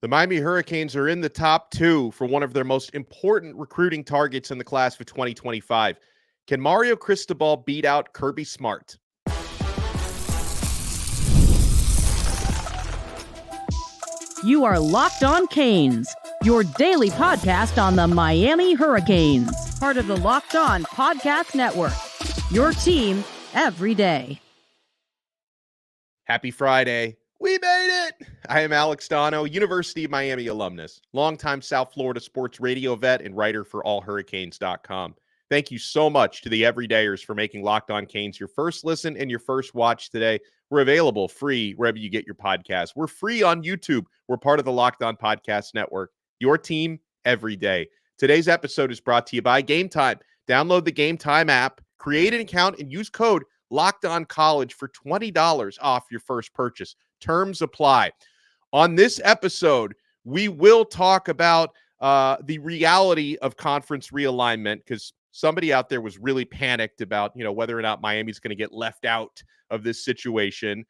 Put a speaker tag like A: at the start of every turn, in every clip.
A: The Miami Hurricanes are in the top two for one of their most important recruiting targets in the class of 2025. Can Mario Cristobal beat out Kirby Smart?
B: You are Locked On Canes, your daily podcast on the Miami Hurricanes, part of the Locked On Podcast Network, your team every day.
A: Happy Friday. We made it. I am Alex Donno, University of Miami alumnus, longtime South Florida sports radio vet and writer for allhurricanes.com. Thank you so much to the everydayers for making Locked On Canes your first listen and your first watch today. We're available free wherever you get your podcasts. We're free on YouTube. We're part of the Locked On Podcast Network, your team every day. Today's episode is brought to you by Game Time. Download the Game Time app, create an account, and use code Locked On College for $20 off your first purchase. Terms apply. On this episode, we will talk about the reality of conference realignment, because somebody out there was really panicked about, whether or not Miami's going to get left out of this situation.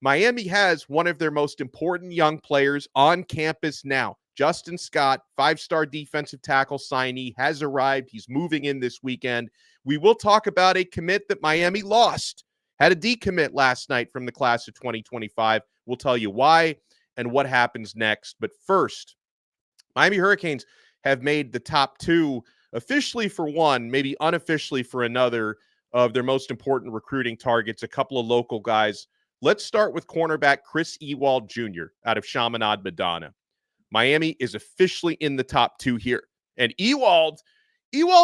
A: Miami has one of their most important young players on campus now. Justin Scott, five-star defensive tackle signee, has arrived. He's moving in this weekend. We will talk about a commit that Miami lost. Had a decommit last night from the class of 2025. We'll tell you why and what happens next. But first, Miami Hurricanes have made the top two officially for one, maybe unofficially for another of their most important recruiting targets, a couple of local guys. Let's start with cornerback Chris Ewald Jr. out of Chaminade-Madonna. Miami is officially in the top two here. And Ewald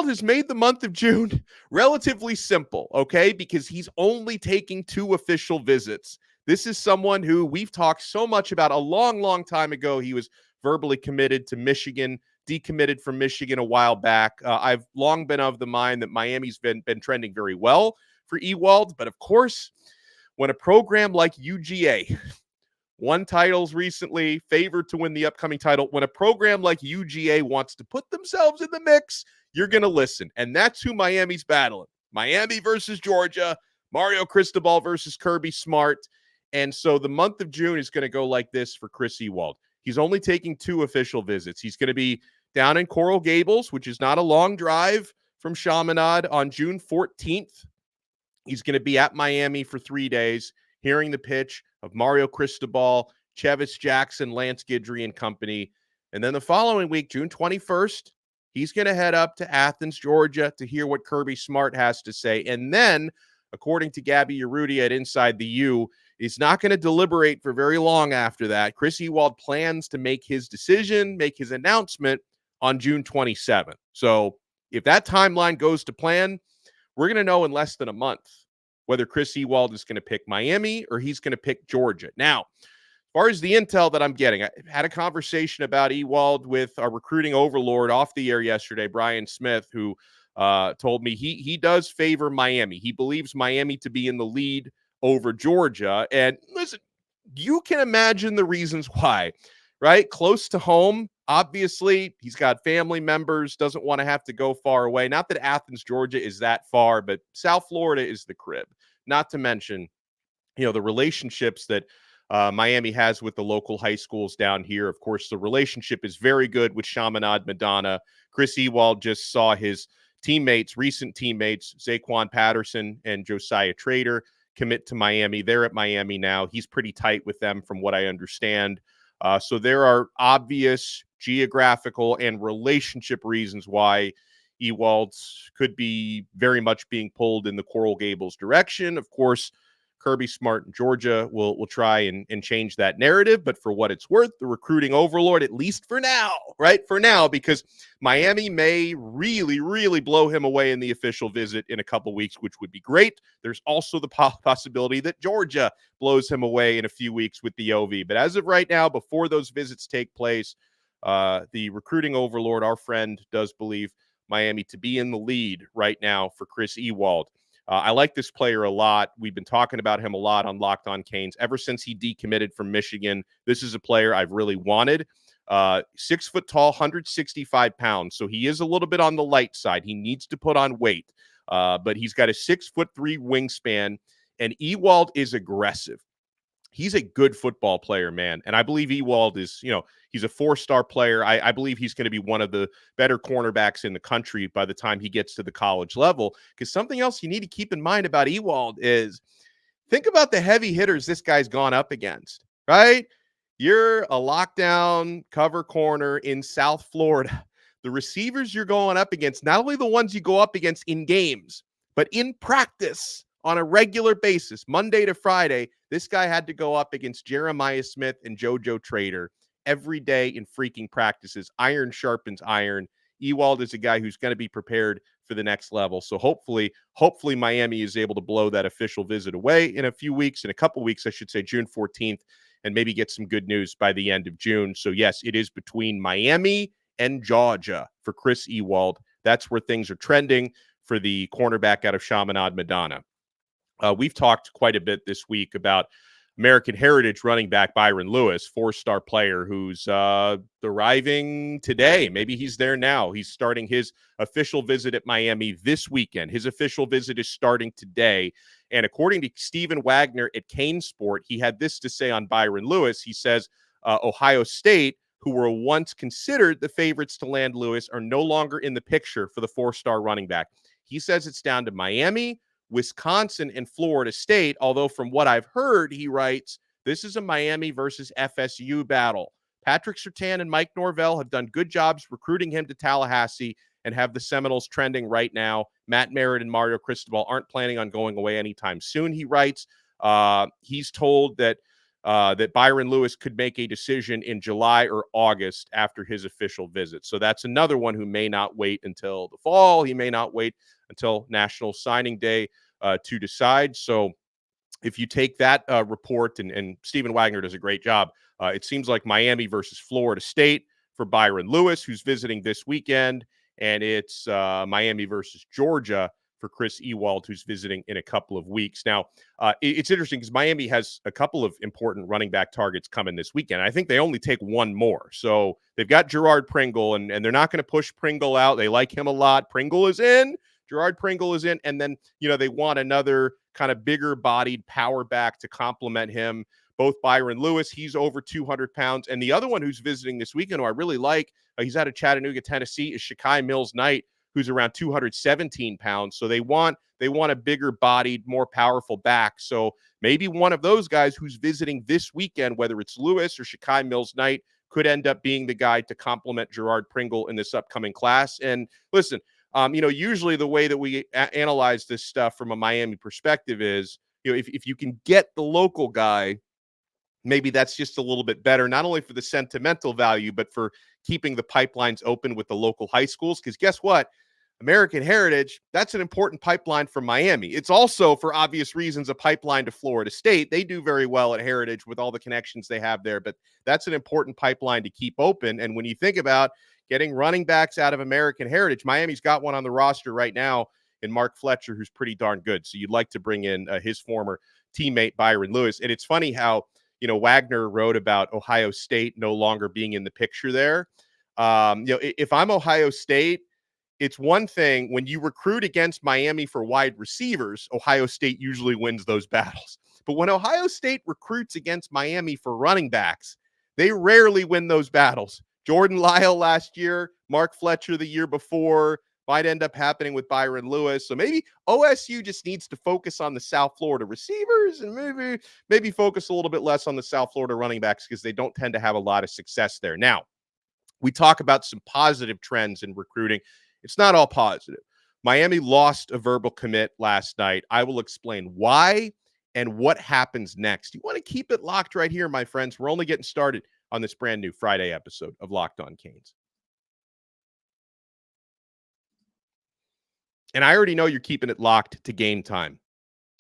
A: has made the month of June relatively simple, okay? Because he's only taking two official visits. This is someone who we've talked so much about a long, long time ago. He was verbally committed to Michigan, decommitted from Michigan a while back. I've long been of the mind that Miami's been trending very well for Ewald. But of course, when a program like UGA won titles recently, favored to win the upcoming title, when a program like UGA wants to put themselves in the mix, you're going to listen. And that's who Miami's battling. Miami versus Georgia, Mario Cristobal versus Kirby Smart. And so the month of June is going to go like this for Chris Ewald. He's only taking two official visits. He's going to be down in Coral Gables, which is not a long drive from Chaminade, on June 14th. He's going to be at Miami for 3 days, hearing the pitch of Mario Cristobal, Chevis Jackson, Lance Guidry, and company. And then the following week, June 21st, he's going to head up to Athens, Georgia, to hear what Kirby Smart has to say. And then, according to Gaby Urrutia at Inside the U, he's not going to deliberate for very long after that. Chris Ewald plans to make his decision, make his announcement on June 27th. So if that timeline goes to plan, we're going to know in less than a month whether Chris Ewald is going to pick Miami or he's going to pick Georgia. Now, as far as the intel that I'm getting, I had a conversation about Ewald with our recruiting overlord off the air yesterday, Brian Smith, who told me he does favor Miami. He believes Miami to be in the lead over Georgia. And listen, you can imagine the reasons why, right? Close to home. Obviously, he's got family members, doesn't want to have to go far away. Not that Athens, Georgia is that far, but South Florida is the crib. Not to mention, the relationships that Miami has with the local high schools down here. Of course, the relationship is very good with Chaminade-Madonna. Chris Ewald just saw his recent teammates, Zaquan Patterson and Josiah Trader, commit to Miami. They're at Miami now. He's pretty tight with them from what I understand. So there are obvious geographical and relationship reasons why Ewald could be very much being pulled in the Coral Gables direction. Of course, Kirby Smart in Georgia will try and change that narrative. But for what it's worth, the recruiting overlord, at least for now, right? For now, because Miami may really, really blow him away in the official visit in a couple weeks, which would be great. There's also the possibility that Georgia blows him away in a few weeks with the OV. But as of right now, before those visits take place, the recruiting overlord, our friend, does believe Miami to be in the lead right now for Chris Ewald. I like this player a lot. We've been talking about him a lot on Locked On Canes ever since he decommitted from Michigan. This is a player I've really wanted. 6 foot tall, 165 pounds. So he is a little bit on the light side. He needs to put on weight. But he's got a 6'3" wingspan, and Ewald is aggressive. he's a good football player, man. And I believe Ewald is, he's a 4-star player. I believe he's going to be one of the better cornerbacks in the country by the time he gets to the college level. Because something else you need to keep in mind about Ewald is think about the heavy hitters this guy's gone up against, right? You're a lockdown cover corner in South Florida. The receivers you're going up against, not only the ones you go up against in games, but in practice on a regular basis, Monday to Friday, this guy had to go up against Jeremiah Smith and JoJo Trader every day in freaking practices. Iron sharpens iron. Ewald is a guy who's going to be prepared for the next level. So hopefully Miami is able to blow that official visit away in a couple weeks, I should say, June 14th, and maybe get some good news by the end of June. So yes, it is between Miami and Georgia for Chris Ewald. That's where things are trending for the cornerback out of Chaminade-Madonna. We've talked quite a bit this week about American Heritage running back Byron Louis, 4-star player who's arriving today. Maybe he's there now. He's starting his official visit at Miami this weekend. His official visit is starting today. And according to Stephen Wagner at CaneSport, he had this to say on Byron Louis. He says, Ohio State, who were once considered the favorites to land Louis, are no longer in the picture for the 4-star running back. He says it's down to Miami, Wisconsin, and Florida State, although from what I've heard, he writes, this is a Miami versus FSU battle. Patrick Surtain and Mike Norvell have done good jobs recruiting him to Tallahassee and have the Seminoles trending right now. Matt Merritt and Mario Cristobal aren't planning on going away anytime soon, he writes. He's told that Byron Louis could make a decision in July or August after his official visit. So that's another one who may not wait until the fall. He may not wait until National Signing Day to decide. So if you take that report, and Stephen Wagner does a great job, it seems like Miami versus Florida State for Byron Louis, who's visiting this weekend, and it's Miami versus Georgia for Chris Ewald, who's visiting in a couple of weeks. Now, it's interesting because Miami has a couple of important running back targets coming this weekend. I think they only take one more. So they've got Gerard Pringle, and they're not going to push Pringle out. They like him a lot. Pringle is in. Gerard Pringle is in. And then, they want another kind of bigger-bodied power back to complement him. Both Byron Louis, he's over 200 pounds. And the other one who's visiting this weekend, who I really like, he's out of Chattanooga, Tennessee, is Shakai Mills-Knight, who's around 217 pounds. So they want a bigger-bodied, more powerful back. So maybe one of those guys who's visiting this weekend, whether it's Louis or Shakai Mills-Knight, could end up being the guy to complement Gerard Pringle in this upcoming class. And listen, usually the way that we analyze this stuff from a Miami perspective is, if you can get the local guy, maybe that's just a little bit better, not only for the sentimental value, but for keeping the pipelines open with the local high schools. Because guess what? American Heritage, that's an important pipeline for Miami. It's also, for obvious reasons, a pipeline to Florida State. They do very well at Heritage with all the connections they have there, but that's an important pipeline to keep open. And when you think about getting running backs out of American Heritage, Miami's got one on the roster right now in Mark Fletcher, who's pretty darn good. So you'd like to bring in his former teammate, Byron Louis. And it's funny how, Wagner wrote about Ohio State no longer being in the picture there. If I'm Ohio State, it's one thing when you recruit against Miami for wide receivers, Ohio State usually wins those battles. But when Ohio State recruits against Miami for running backs, they rarely win those battles. Jordan Lyle last year, Mark Fletcher the year before, might end up happening with Byron Louis. So maybe OSU just needs to focus on the South Florida receivers and maybe focus a little bit less on the South Florida running backs because they don't tend to have a lot of success there. Now, we talk about some positive trends in recruiting. It's not all positive. Miami lost a verbal commit last night. I will explain why and what happens next. You want to keep it locked right here, my friends. We're only getting started on this brand new Friday episode of Locked On Canes. And I already know you're keeping it locked to Game Time.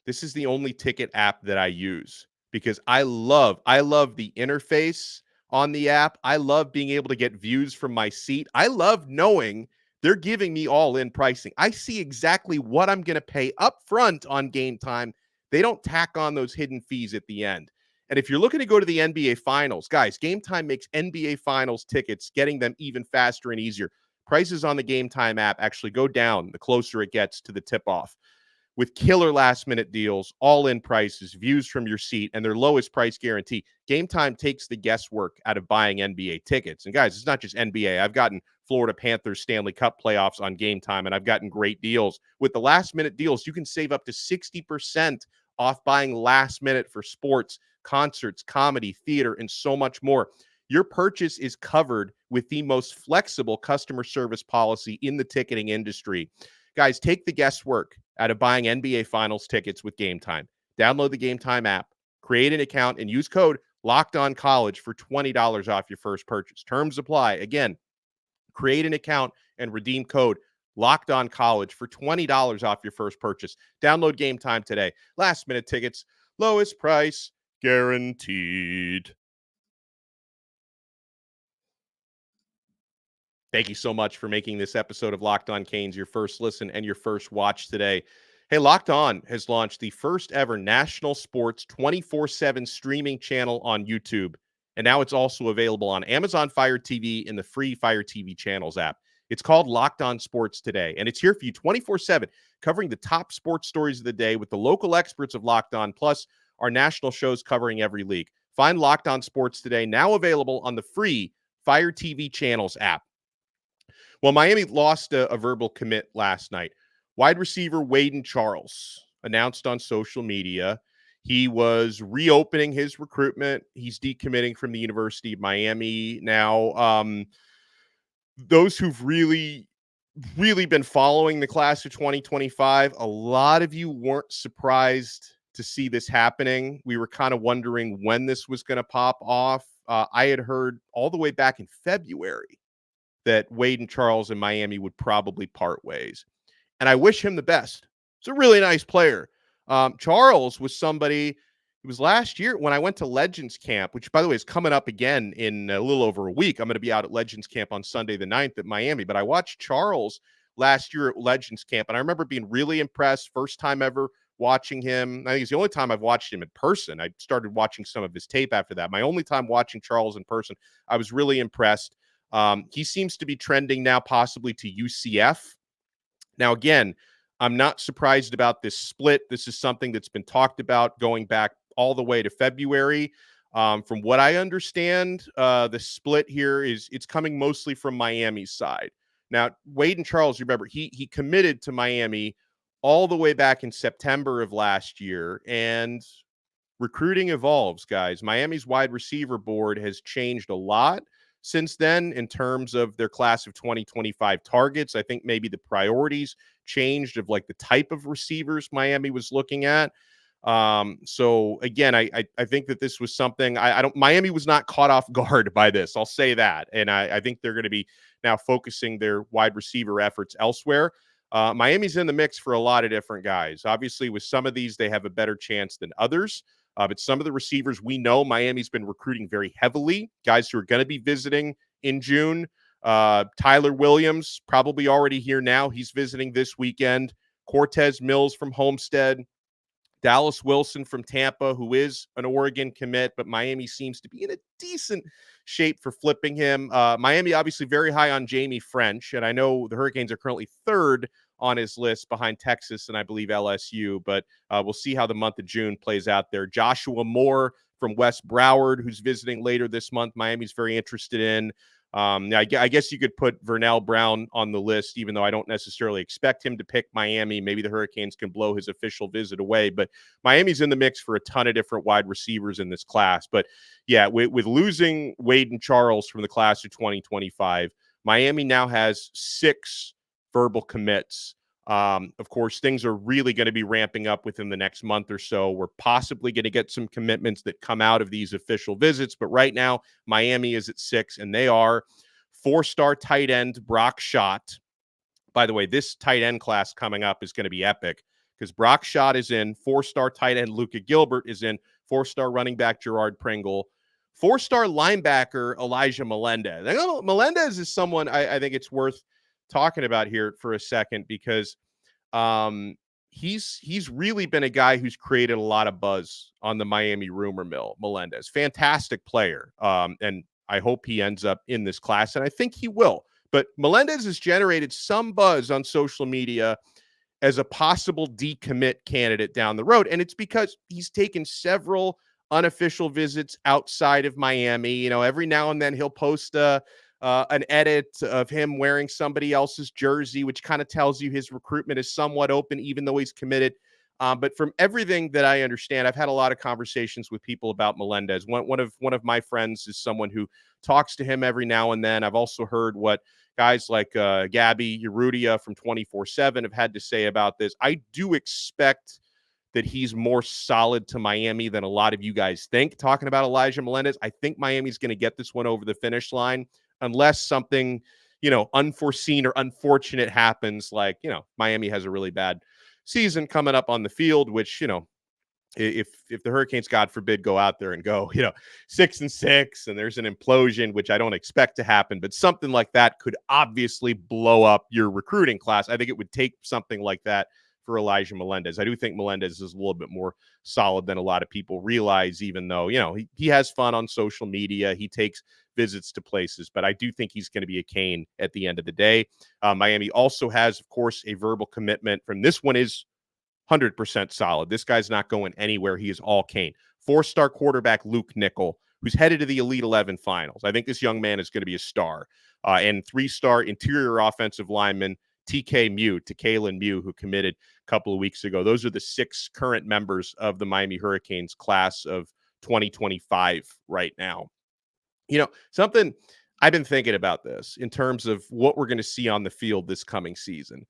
A: This is the only ticket app that I use because I love the interface on the app. I love being able to get views from my seat. I love knowing they're giving me all-in pricing. I see exactly what I'm going to pay up front on Game Time. They don't tack on those hidden fees at the end. And if you're looking to go to the NBA Finals, guys, Game Time makes NBA Finals tickets, getting them even faster and easier. Prices on the Game Time app actually go down the closer it gets to the tip-off. with killer last-minute deals, all-in prices, views from your seat, and their lowest price guarantee. Game Time takes the guesswork out of buying NBA tickets. And guys, it's not just NBA. I've gotten Florida Panthers Stanley Cup playoffs on Game Time, and I've gotten great deals. With the last-minute deals, you can save up to 60% off buying last minute for sports, concerts, comedy, theater, and so much more. Your purchase is covered with the most flexible customer service policy in the ticketing industry. Guys, take the guesswork out of buying NBA Finals tickets with Game Time. Download the Game Time app, create an account, and use code LOCKEDONCollege for $20 off your first purchase. Terms apply. Again, create an account and redeem code LOCKEDONCollege for $20 off your first purchase. Download Game Time today. Last minute tickets, lowest price guaranteed. Thank you so much for making this episode of Locked On Canes your first listen and your first watch today. Hey, Locked On has launched the first ever national sports 24/7 streaming channel on YouTube. And now it's also available on Amazon Fire TV and the free Fire TV channels app. It's called Locked On Sports Today, and it's here for you 24/7, covering the top sports stories of the day with the local experts of Locked On, plus our national shows covering every league. Find Locked On Sports Today, now available on the free Fire TV channels app. Well, Miami lost a verbal commit last night. Wide receiver Waden Charles announced on social media he was reopening his recruitment. He's decommitting from the University of Miami. Now, those who've really been following the class of 2025, a lot of you weren't surprised to see this happening. We were kind of wondering when this was going to pop off. I had heard all the way back in February that Waden Charles and Miami would probably part ways. And I wish him the best. He's a really nice player. Charles was somebody, it was last year when I went to Legends Camp, which, by the way, is coming up again in a little over a week. I'm going to be out at Legends Camp on Sunday the 9th at Miami. But I watched Charles last year at Legends Camp, and I remember being really impressed. First time ever watching him. I think it's the only time I've watched him in person. I started watching some of his tape after that. My only time watching Charles in person. I was really impressed. He seems to be trending now possibly to UCF. Now, again, I'm not surprised about this split. This is something that's been talked about going back all the way to February. From what I understand, the split here it's coming mostly from Miami's side. Now, Waden Charles, remember, he committed to Miami all the way back in September of last year, and recruiting evolves, guys. Miami's wide receiver board has changed a lot since then in terms of their class of 2025 targets. I think maybe the priorities changed of like the type of receivers Miami was looking at. So again, I think that this was something Miami was not caught off guard by this. I'll say that. And I think they're going to be now focusing their wide receiver efforts elsewhere. Miami's in the mix for a lot of different guys. Obviously, with some of these, they have a better chance than others. But some of the receivers we know Miami's been recruiting very heavily, guys who are going to be visiting in June. Tyler Williams, probably already here now. He's visiting this weekend. Cortez Mills from Homestead. Dallas Wilson from Tampa, who is an Oregon commit, but Miami seems to be in a decent shape for flipping him. Miami obviously very high on Jaime Ffrench, and I know the Hurricanes are currently third on his list behind Texas and I believe LSU, but we'll see how the month of June plays out there. Joshua Moore from West Broward, who's visiting later this month. Miami's very interested in. I guess you could put Vernell Brown on the list, even though I don't necessarily expect him to pick Miami. Maybe the Hurricanes can blow his official visit away, but Miami's in the mix for a ton of different wide receivers in this class. But yeah, with losing Waden Charles from the class of 2025, Miami now has 6 verbal commits. Of course, things are really going to be ramping up within the next month or so. We're possibly going to get some commitments that come out of these official visits. But right now, Miami is at 6, and they are 4-star tight end Brock Schott. By the way, this tight end class coming up is going to be epic because Brock Schott is in, 4-star tight end Luka Gilbert is in, 4-star running back Gerard Pringle, 4-star linebacker Elijah Melendez. Melendez is someone I think it's worth talking about here for a second because he's really been a guy who's created a lot of buzz on the Miami rumor mill. Melendez, fantastic player, and I hope he ends up in this class, and I think he will. But Melendez has generated some buzz on social media as a possible decommit candidate down the road. And it's because he's taken several unofficial visits outside of Miami. You know, every now and then he'll post an edit of him wearing somebody else's jersey, which kind of tells you his recruitment is somewhat open, even though he's committed. But from everything that I understand, I've had a lot of conversations with people about Melendez. One of my friends is someone who talks to him every now and then. I've also heard what guys like Gaby Urrutia from 24/7 have had to say about this. I do expect that he's more solid to Miami than a lot of you guys think. Talking about Elijah Melendez, I think Miami's going to get this one over the finish line unless something, unforeseen or unfortunate happens. Like, Miami has a really bad season coming up on the field, which, if the Hurricanes, God forbid, go out there and go, 6-6 and there's an implosion, which I don't expect to happen, but something like that could obviously blow up your recruiting class. I think it would take something like that for Elijah Melendez. I do think Melendez is a little bit more solid than a lot of people realize, even though, he has fun on social media. He takes visits to places, but I do think he's going to be a Cane at the end of the day. Miami also has, of course, a verbal commitment from this one is 100% solid. This guy's not going anywhere. He is all Cane. 4-star quarterback Luke Nickel, who's headed to the Elite 11 finals. I think this young man is going to be a star. And 3-star interior offensive lineman Kalen Mew, who committed a couple of weeks ago. Those are the 6 current members of the Miami Hurricanes class of 2025 right now. Something I've been thinking about this in terms of what we're going to see on the field this coming season.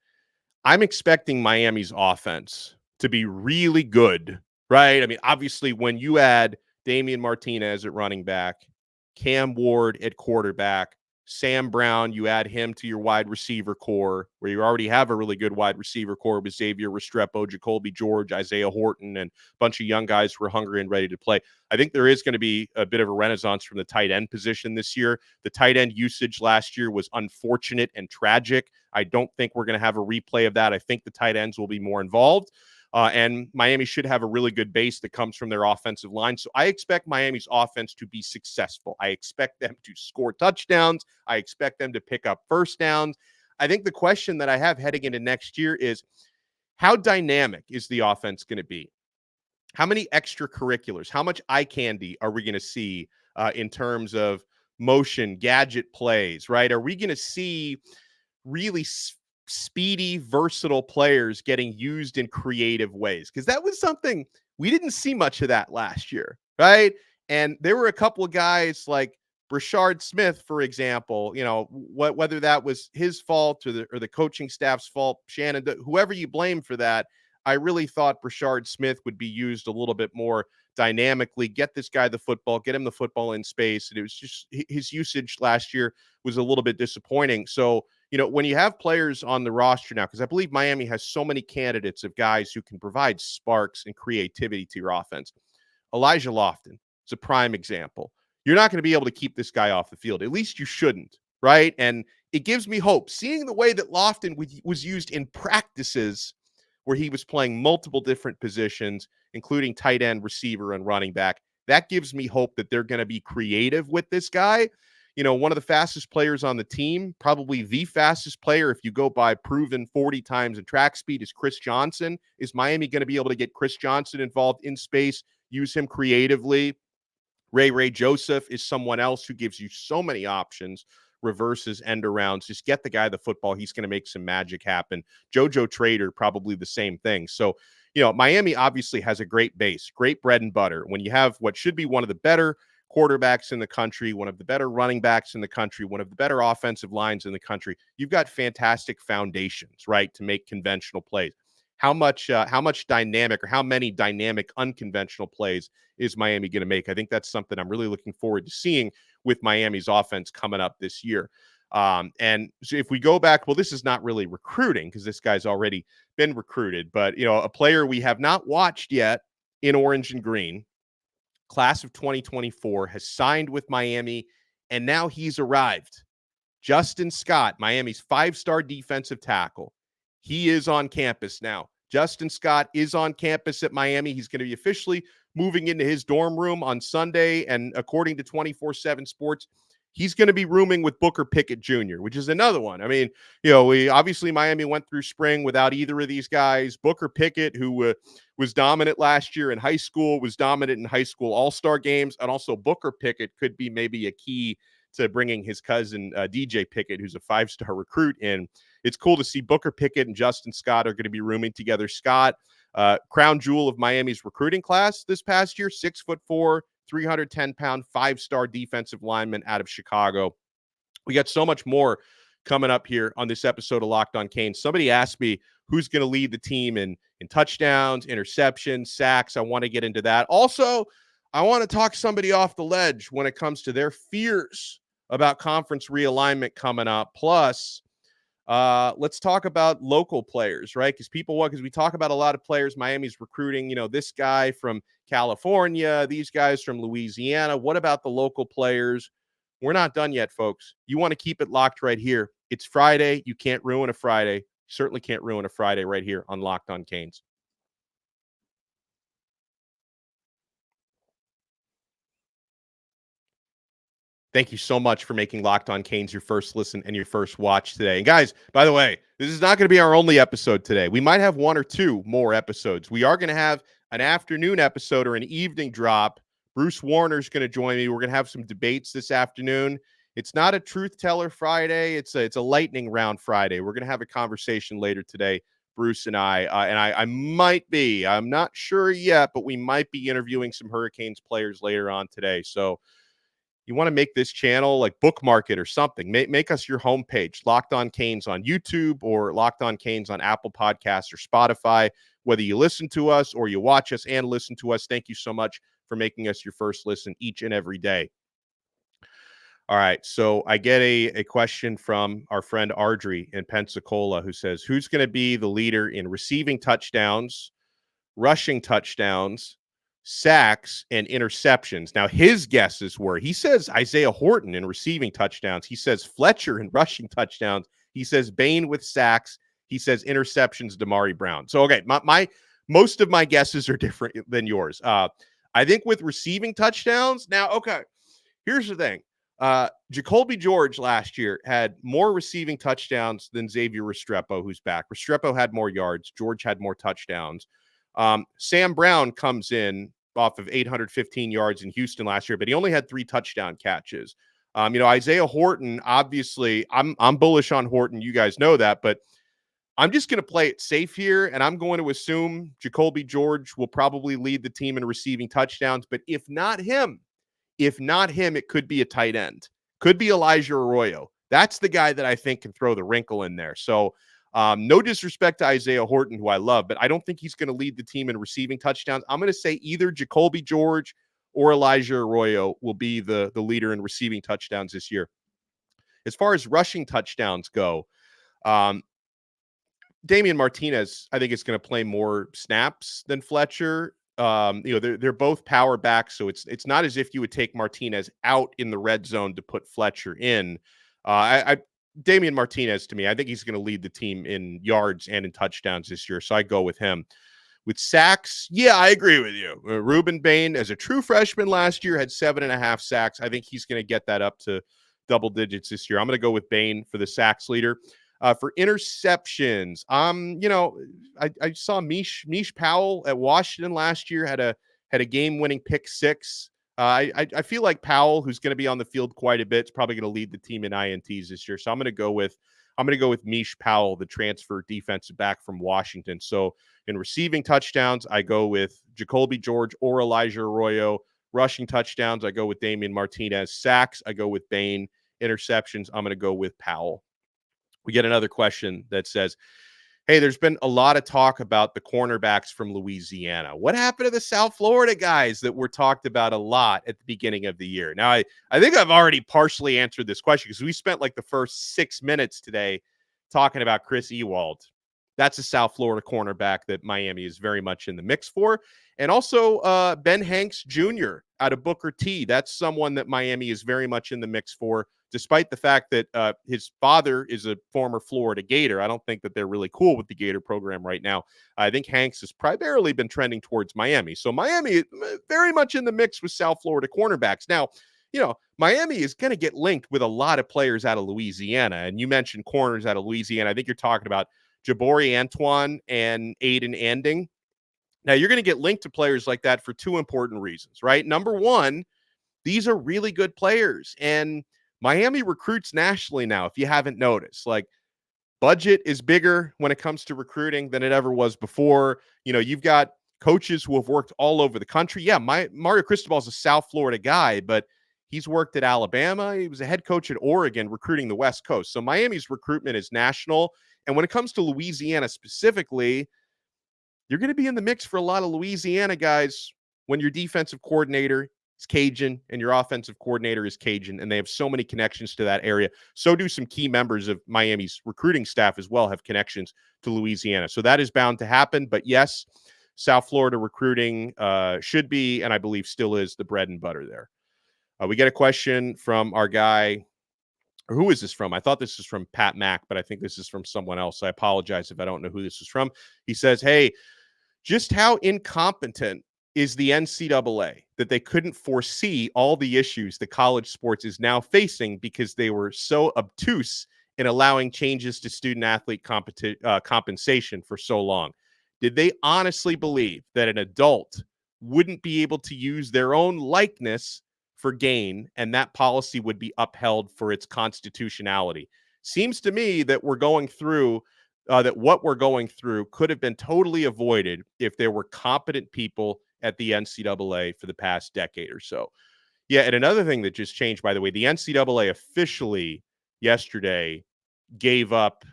A: I'm expecting Miami's offense to be really good, right? I mean, obviously, when you add Damian Martinez at running back, Cam Ward at quarterback, Sam Brown, you add him to your wide receiver core, where you already have a really good wide receiver core with Xavier Restrepo, Jacoby George, Isaiah Horton, and a bunch of young guys who are hungry and ready to play. I think there is going to be a bit of a renaissance from the tight end position this year. The tight end usage last year was unfortunate and tragic. I don't think we're going to have a replay of that. I think the tight ends will be more involved. And Miami should have a really good base that comes from their offensive line. So I expect Miami's offense to be successful. I expect them to score touchdowns. I expect them to pick up first downs. I think the question that I have heading into next year is, how dynamic is the offense going to be? How many extracurriculars, how much eye candy are we going to see in terms of motion, gadget plays, right? Are we going to see really speedy, versatile players getting used in creative ways? Because that was something we didn't see much of that last year, right? And there were a couple of guys like Brashard Smith, for example, whether that was his fault or the coaching staff's fault, Shannon, whoever you blame for that, I really thought Brashard Smith would be used a little bit more dynamically, get this guy the football, get him the football in space. And it was just his usage last year was a little bit disappointing. So, when you have players on the roster now, because I believe Miami has so many candidates of guys who can provide sparks and creativity to your offense. Elijah Lofton is a prime example. You're not going to be able to keep this guy off the field. At least you shouldn't, right? And it gives me hope. Seeing the way that Lofton was used in practices where he was playing multiple different positions, including tight end, receiver, and running back, that gives me hope that they're going to be creative with this guy. One of the fastest players on the team, probably the fastest player, if you go by proven 40 times in track speed, is Chris Johnson. Is Miami going to be able to get Chris Johnson involved in space, use him creatively? Ray Joseph is someone else who gives you so many options, reverses, end arounds. Just get the guy the football. He's going to make some magic happen. JoJo Trader, probably the same thing. So, Miami obviously has a great base, great bread and butter. When you have what should be one of the better quarterbacks in the country, one of the better running backs in the country, one of the better offensive lines in the country, you've got fantastic foundations, right, to make conventional plays. How much dynamic, or how many dynamic unconventional plays is Miami going to make? I think that's something I'm really looking forward to seeing with Miami's offense coming up this year. And so if we go back, well, this is not really recruiting because this guy's already been recruited, but a player we have not watched yet in orange and green, class of 2024, has signed with Miami, and now he's arrived. Justin Scott, Miami's 5-star defensive tackle. He is on campus now. Justin Scott is on campus at Miami. He's going to be officially moving into his dorm room on Sunday. And according to 24/7 Sports, he's going to be rooming with Booker Pickett Jr., which is another one. I mean, Miami went through spring without either of these guys. Booker Pickett, who was dominant last year in high school, was dominant in high school all-star games, and also Booker Pickett could be maybe a key to bringing his cousin DJ Pickett, who's a 5-star recruit, in. It's cool to see Booker Pickett and Justin Scott are going to be rooming together. Scott, crown jewel of Miami's recruiting class this past year, 6'4", 310-pound, 5-star defensive lineman out of Chicago. We got so much more coming up here on this episode of Locked on Canes. Somebody asked me who's going to lead the team in touchdowns, interceptions, sacks. I want to get into that. Also, I want to talk somebody off the ledge when it comes to their fears about conference realignment coming up. Plus, let's talk about local players, right? Because we talk about a lot of players. Miami's recruiting, this guy from California, these guys from Louisiana. What about the local players? We're not done yet, folks. You want to keep it locked right here. It's Friday. You can't ruin a Friday. You certainly can't ruin a Friday right here on Locked on Canes. Thank you so much for making Locked on Canes your first listen and your first watch today. And guys, by the way, this is not going to be our only episode today. We might have one or two more episodes. We are going to have an afternoon episode or an evening drop. Bruce Warner's going to join me. We're going to have some debates this afternoon. It's not a Truth Teller Friday. It's a lightning round Friday. We're going to have a conversation later today, Bruce and I. I might be, I'm not sure yet, but we might be interviewing some Hurricanes players later on today. So you want to make this channel, like bookmark it or something. Make us your homepage, Locked on Canes on YouTube or Locked on Canes on Apple Podcasts or Spotify. Whether you listen to us or you watch us and listen to us, thank you so much for making us your first listen each and every day. All right, so I get a question from our friend Ardrey in Pensacola who says, who's going to be the leader in receiving touchdowns, rushing touchdowns, sacks, and interceptions? Now, his guesses were, he says Isaiah Horton in receiving touchdowns. He says Fletcher in rushing touchdowns. He says Bain with sacks. He says interceptions, Damari Brown. So, okay, my most of my guesses are different than yours. I think with receiving touchdowns, now, okay, here's the thing. Jacoby George last year had more receiving touchdowns than Xavier Restrepo, who's back. Restrepo had more yards. George had more touchdowns. Sam Brown comes in off of 815 yards in Houston last year, but he only had 3 touchdown catches. Isaiah Horton, obviously, I'm bullish on Horton. You guys know that, but I'm just going to play it safe here, and I'm going to assume Jacoby George will probably lead the team in receiving touchdowns. But if not him, it could be a tight end. Could be Elijah Arroyo. That's the guy that I think can throw the wrinkle in there. So no disrespect to Isaiah Horton, who I love, but I don't think he's going to lead the team in receiving touchdowns. I'm going to say either Jacoby George or Elijah Arroyo will be the leader in receiving touchdowns this year. As far as rushing touchdowns go, Damian Martinez, I think, is going to play more snaps than Fletcher. They're both power backs, so it's not as if you would take Martinez out in the red zone to put Fletcher in. Damian Martinez, to me, I think he's going to lead the team in yards and in touchdowns this year, so I go with him. With sacks, yeah, I agree with you. Ruben Bain, as a true freshman last year, had 7.5 sacks. I think he's going to get that up to double digits this year. I'm going to go with Bain for the sacks leader. For interceptions, I saw Mish Powell at Washington last year had a game-winning pick 6. I feel like Powell, who's going to be on the field quite a bit, is probably going to lead the team in INTs this year. So I'm going to go with Mish Powell, the transfer defensive back from Washington. So in receiving touchdowns, I go with Jacoby George or Elijah Arroyo. Rushing touchdowns, I go with Damian Martinez. Sacks, I go with Bain. Interceptions, I'm going to go with Powell. We get another question that says, hey, there's been a lot of talk about the cornerbacks from Louisiana. What happened to the South Florida guys that were talked about a lot at the beginning of the year? Now, I think I've already partially answered this question because we spent like the first 6 minutes today talking about Chris Ewald. That's a South Florida cornerback that Miami is very much in the mix for. And also Ben Hanks Jr. out of Booker T. That's someone that Miami is very much in the mix for, despite the fact that his father is a former Florida Gator. I don't think that they're really cool with the Gator program right now. I think Hanks has primarily been trending towards Miami. So Miami is very much in the mix with South Florida cornerbacks. Now, Miami is going to get linked with a lot of players out of Louisiana. And you mentioned corners out of Louisiana. I think you're talking about Jabari Antoine and Aiden Anding. Now, you're going to get linked to players like that for two important reasons, right? Number one, these are really good players. And Miami recruits nationally now, if you haven't noticed. Like, budget is bigger when it comes to recruiting than it ever was before. You've got coaches who have worked all over the country. Yeah, Mario Cristobal is a South Florida guy, but he's worked at Alabama. He was a head coach at Oregon recruiting the West Coast. So Miami's recruitment is national. And when it comes to Louisiana specifically, you're going to be in the mix for a lot of Louisiana guys when your defensive coordinator is Cajun and your offensive coordinator is Cajun, and they have so many connections to that area. So do some key members of Miami's recruiting staff as well have connections to Louisiana. So that is bound to happen. But yes, South Florida recruiting should be, and I believe still is, the bread and butter there. We get a question from our guy. Or who is this from? I thought this is from Pat Mack, but I think this is from someone else. I apologize if I don't know who this is from. He says, hey, just how incompetent is the NCAA that they couldn't foresee all the issues that college sports is now facing because they were so obtuse in allowing changes to student-athlete compensation for so long? Did they honestly believe that an adult wouldn't be able to use their own likeness for gain, and that policy would be upheld for its constitutionality? Seems to me that what we're going through could have been totally avoided if there were competent people at the NCAA for the past decade or so. Yeah, and another thing that just changed, by the way, the NCAA officially yesterday gave up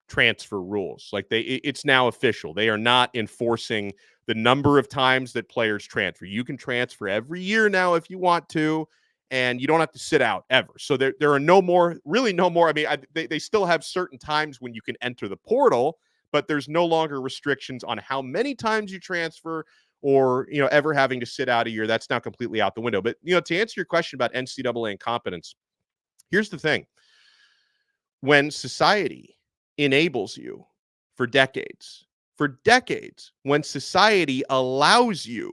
A: transfer rules. Like, it's now official. They are not enforcing the number of times that players transfer. You can transfer every year now if you want to, and you don't have to sit out ever. So there are no more. I mean, they still have certain times when you can enter the portal, but there's no longer restrictions on how many times you transfer or, ever having to sit out a year. That's now completely out the window. But, to answer your question about NCAA incompetence, here's the thing. When society enables you for decades, when society allows you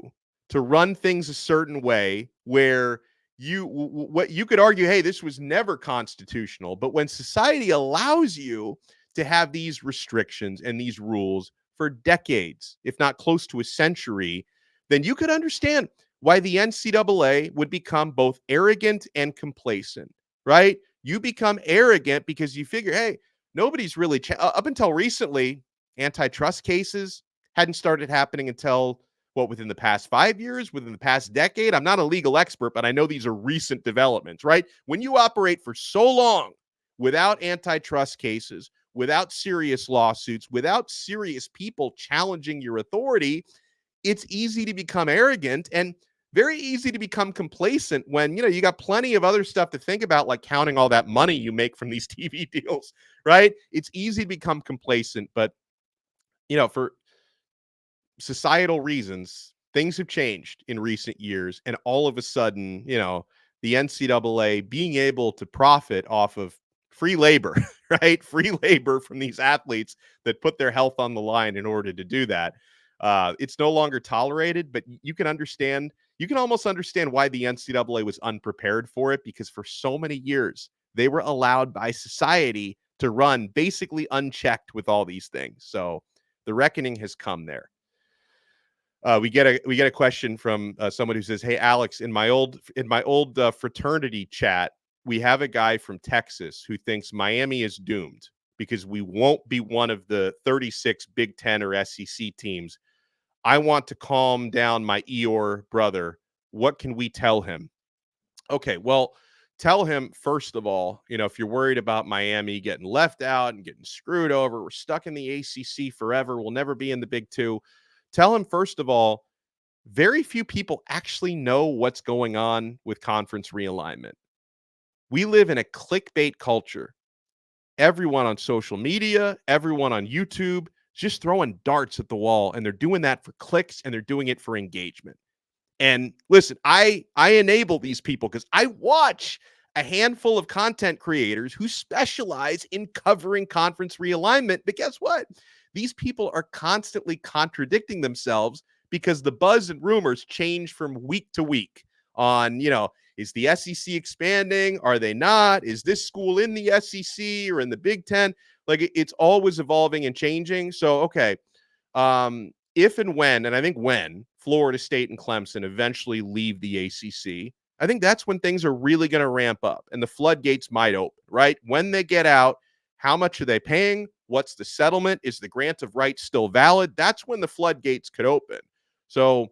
A: to run things a certain way where you could argue, hey, this was never constitutional, but when society allows you to have these restrictions and these rules for decades, if not close to a century, then you could understand why the NCAA would become both arrogant and complacent, right? You become arrogant because you figure, hey, nobody's really up until recently, antitrust cases hadn't started happening until within the past 5 years, within the past decade. I'm not a legal expert, but I know these are recent developments, right? When you operate for so long without antitrust cases, without serious lawsuits, without serious people challenging your authority, it's easy to become arrogant and very easy to become complacent when, you got plenty of other stuff to think about, like counting all that money you make from these TV deals, right? It's easy to become complacent, but, for societal reasons, things have changed in recent years. And all of a sudden, the NCAA being able to profit off of free labor, right? Free labor from these athletes that put their health on the line in order to do that. It's no longer tolerated, but you can almost understand why the NCAA was unprepared for it, because for so many years, they were allowed by society to run basically unchecked with all these things. So the reckoning has come there. We get a question from someone who says, "Hey, Alex, in my old fraternity chat, we have a guy from Texas who thinks Miami is doomed because we won't be one of the 36 Big Ten or SEC teams. I want to calm down my Eeyore brother. What can we tell him?" Okay, well, tell him, first of all, if you're worried about Miami getting left out and getting screwed over, we're stuck in the ACC forever, we'll never be in the Big Two. Tell him, first of all, very few people actually know what's going on with conference realignment. We live in a clickbait culture. Everyone on social media, everyone on YouTube, just throwing darts at the wall, and they're doing that for clicks and they're doing it for engagement. And listen, I enable these people because I watch a handful of content creators who specialize in covering conference realignment. But guess what? These people are constantly contradicting themselves because the buzz and rumors change from week to week on, Is the SEC expanding? Are they not? Is this school in the SEC or in the Big Ten? Like it's always evolving and changing. So, okay. If and when, and I think when Florida State and Clemson eventually leave the ACC, I think that's when things are really going to ramp up and the floodgates might open, right? When they get out, how much are they paying? What's the settlement? Is the grant of rights still valid? That's when the floodgates could open. So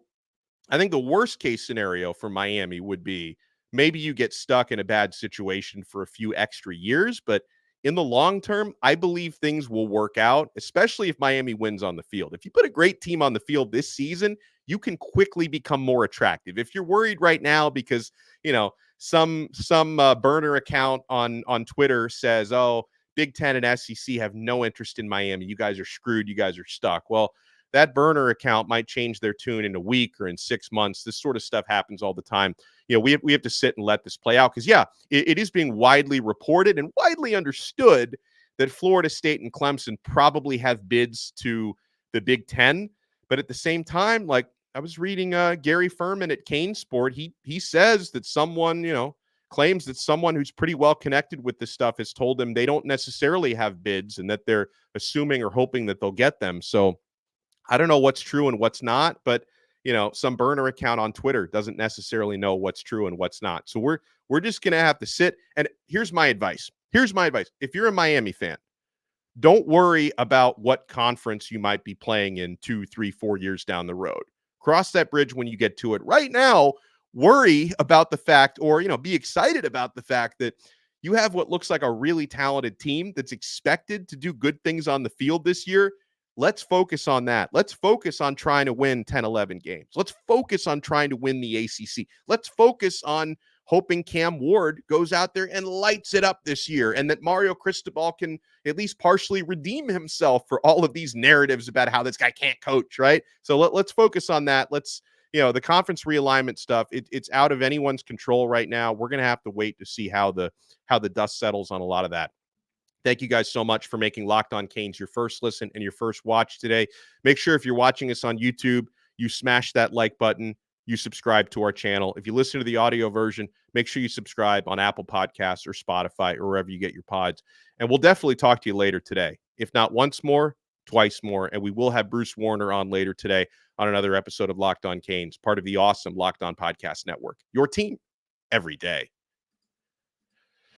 A: I think the worst case scenario for Miami would be maybe you get stuck in a bad situation for a few extra years, but in the long term, I believe things will work out, especially if Miami wins on the field. If you put a great team on the field this season, you can quickly become more attractive. If you're worried right now because, some burner account on Twitter says, "Oh, Big Ten and SEC have no interest in Miami. You guys are screwed. You guys are stuck." Well, that burner account might change their tune in a week or in 6 months. This sort of stuff happens all the time. We have to sit and let this play out because, it is being widely reported and widely understood that Florida State and Clemson probably have bids to the Big Ten. But at the same time, like I was reading Gary Furman at CaneSport, he says that someone, claims that someone who's pretty well connected with this stuff has told them they don't necessarily have bids and that they're assuming or hoping that they'll get them. So I don't know what's true and what's not, but some burner account on Twitter doesn't necessarily know what's true and what's not. So we're just going to have to sit. And here's my advice. If you're a Miami fan, don't worry about what conference you might be playing in 2, 3, 4 years down the road. Cross that bridge when you get to it. Right now, worry about the fact, or, be excited about the fact that you have what looks like a really talented team that's expected to do good things on the field this year. Let's focus on that. Let's focus on trying to win 10, 11 games. Let's focus on trying to win the ACC. Let's focus on hoping Cam Ward goes out there and lights it up this year and that Mario Cristobal can at least partially redeem himself for all of these narratives about how this guy can't coach, right? So let's focus on that. Let's, the conference realignment stuff, it's out of anyone's control right now. We're going to have to wait to see how the dust settles on a lot of that. Thank you guys so much for making Locked On Canes your first listen and your first watch today. Make sure if you're watching us on YouTube, you smash that like button, you subscribe to our channel. If you listen to the audio version, make sure you subscribe on Apple Podcasts or Spotify or wherever you get your pods. And we'll definitely talk to you later today. If not once more, twice more. And we will have Bruce Warner on later today on another episode of Locked On Canes, part of the awesome Locked On Podcast Network. Your team every day.